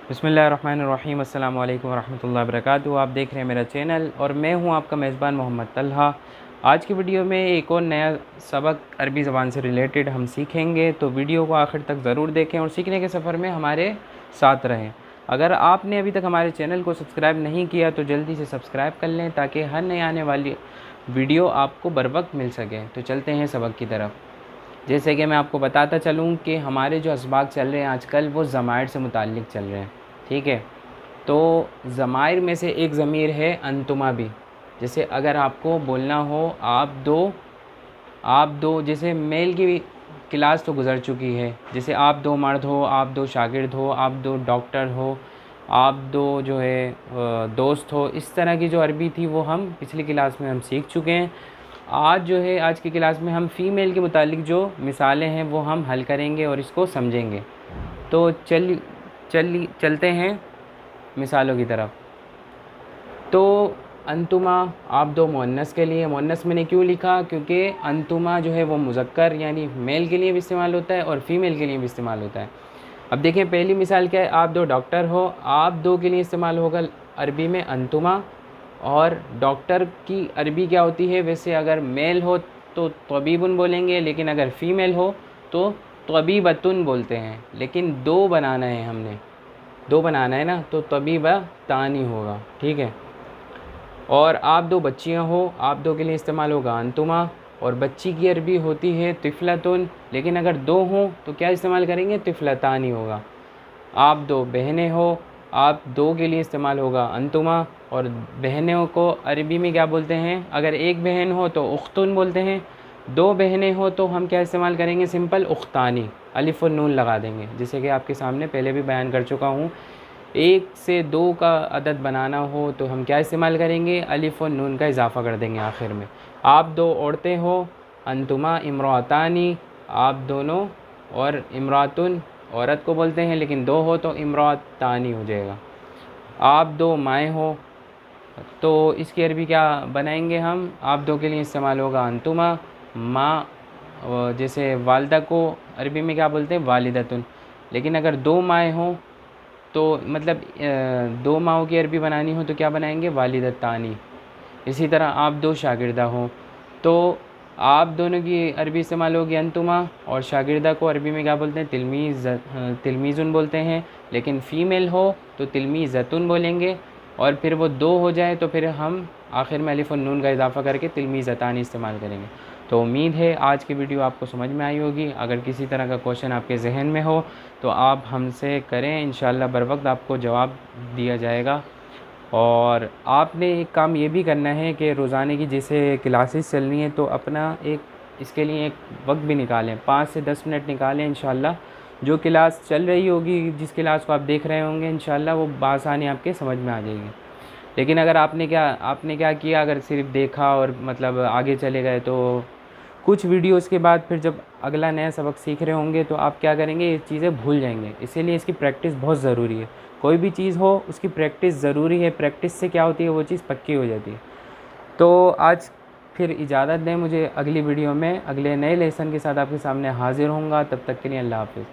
बिस्मिल्लाहिर्रहमानिर्रहीम अस्सलामु अलैकुम वरहमतुल्लाहि वबरकातुहू। आप देख रहे हैं मेरा चैनल और मैं हूं आपका मेज़बान मोहम्मद तलहा। आज की वीडियो में एक और नया सबक अरबी ज़बान से रिलेटेड हम सीखेंगे, तो वीडियो को आखिर तक ज़रूर देखें और सीखने के सफ़र में हमारे साथ रहें। अगर आपने अभी तक हमारे चैनल को सब्सक्राइब नहीं किया तो जल्दी से सब्सक्राइब कर लें ताकि हर नई आने वाली वीडियो आपको बर वक्त मिल सके। तो चलते हैं सबक की तरफ। जैसे कि मैं आपको बताता चलूँ कि हमारे जो असबाक चल रहे हैं आजकल वो ज़माइर से मुताल्लिक़ चल रहे हैं, ठीक है। तो ज़माइर में से एक ज़मीर है अंतुमा भी। जैसे अगर आपको बोलना हो आप दो जैसे मेल की क्लास तो गुज़र चुकी है, जैसे आप दो मर्द हो, आप दो शागिर्द हो, आप दो डॉक्टर हो, आप दो जो है दोस्त हो, इस तरह की जो अरबी थी वो हम पिछली क्लास में हम सीख चुके हैं। आज जो है आज की क्लास में हम फ़ीमेल के मुतालिक जो मिसालें हैं वो हम हल करेंगे और इसको समझेंगे। तो चलते हैं मिसालों की तरफ। तो अंतुमा आप दो मुअन्नस के लिए, मुअन्नस मैंने क्यों लिखा क्योंकि अंतुमा जो है वो मुज़क्कर यानी मेल के लिए भी इस्तेमाल होता है और फ़ीमेल के लिए भी इस्तेमाल होता है। अब देखें पहली मिसाल क्या है, आप दो डॉक्टर हो, आप दो के लिए इस्तेमाल होगा अरबी में अंतुमा। और डॉक्टर की अरबी क्या होती है, वैसे अगर मेल हो तो तबीबुन बोलेंगे, लेकिन अगर फ़ीमेल हो तो तबीबतुन बोलते हैं। लेकिन दो बनाना है, हमने दो बनाना है ना, तो तबीबा तानी होगा, ठीक है। और आप दो बच्चियां हो, आप दो के लिए इस्तेमाल होगा अंतुमा। और बच्ची की अरबी होती है तिफ़लतुन, लेकिन अगर दो हों तो क्या इस्तेमाल करेंगे, तिफ़लतानी होगा। आप दो बहनें हो, आप दो के लिए इस्तेमाल होगा अंतुमा। और बहनों को अरबी में क्या बोलते हैं, अगर एक बहन हो तो उख्तुन बोलते हैं, दो बहनें हो तो हम क्या इस्तेमाल करेंगे, सिंपल उख्तानी, अलिफ और नून लगा देंगे। जैसे कि आपके सामने पहले भी बयान कर चुका हूँ, एक से दो का अदद बनाना हो तो हम क्या इस्तेमाल करेंगे, अलिफ और नून का इजाफ़ा कर देंगे आखिर में। आप दो औरतें हो, अंतुमा इमरातानी, आप दोनों, और इमरातुन औरत को बोलते हैं, लेकिन दो हो तो इमरातानी हो जाएगा। आप दो माएँ हो तो इसकी अरबी क्या बनाएंगे हम, आप दो के लिए इस्तेमाल होगा अंतुमा। माँ जैसे वालदा को अरबी में क्या बोलते हैं, वालिदतुन। लेकिन अगर दो माएँ हों तो मतलब दो माओं की अरबी बनानी हो तो क्या बनाएंगे, वालिदतानी। इसी तरह आप दो शागिर्दा हो तो आप दोनों की अरबी इस्तेमाल होगी अंतुमा। और शागिर्दा को अरबी में क्या बोलते हैं, तिलमीज़ुन बोलते हैं। लेकिन फ़ीमेल हो तो तिलमीज़तुन बोलेंगे। और फिर वो दो हो जाए तो फिर हम आखिर में अलिफ और नून का इजाफ़ा करके तिलमीज़तानी इस्तेमाल करेंगे। तो उम्मीद है आज की वीडियो आपको समझ में आई होगी। अगर किसी तरह का क्वेश्चन आपके जहन में हो तो आप हमसे करें, इंशाअल्लाह बर वक्त आपको जवाब दिया जाएगा। और आपने एक काम ये भी करना है कि रोज़ाने की जैसे क्लासेस चलनी है तो अपना एक इसके लिए एक वक्त भी निकालें, 5 से 10 मिनट निकालें। इंशाअल्लाह जो क्लास चल रही होगी, जिस क्लास को आप देख रहे होंगे, इंशाअल्लाह वो बासानी आपके समझ में आ जाएगी। लेकिन अगर आपने क्या किया, अगर सिर्फ देखा और मतलब आगे चले गए तो कुछ वीडियोस के बाद फिर जब अगला नया सबक सीख रहे होंगे तो आप क्या करेंगे, ये चीज़ें भूल जाएंगे। इसीलिए इसकी प्रैक्टिस बहुत ज़रूरी है। कोई भी चीज़ हो उसकी प्रैक्टिस ज़रूरी है, प्रैक्टिस से क्या होती है, वो चीज़ पक्की हो जाती है। तो आज फिर इजाज़त दें मुझे, अगली वीडियो में अगले नए लेसन के साथ आपके सामने हाज़िर होऊंगा। तब तक के लिए अल्लाह हाफ़िज़।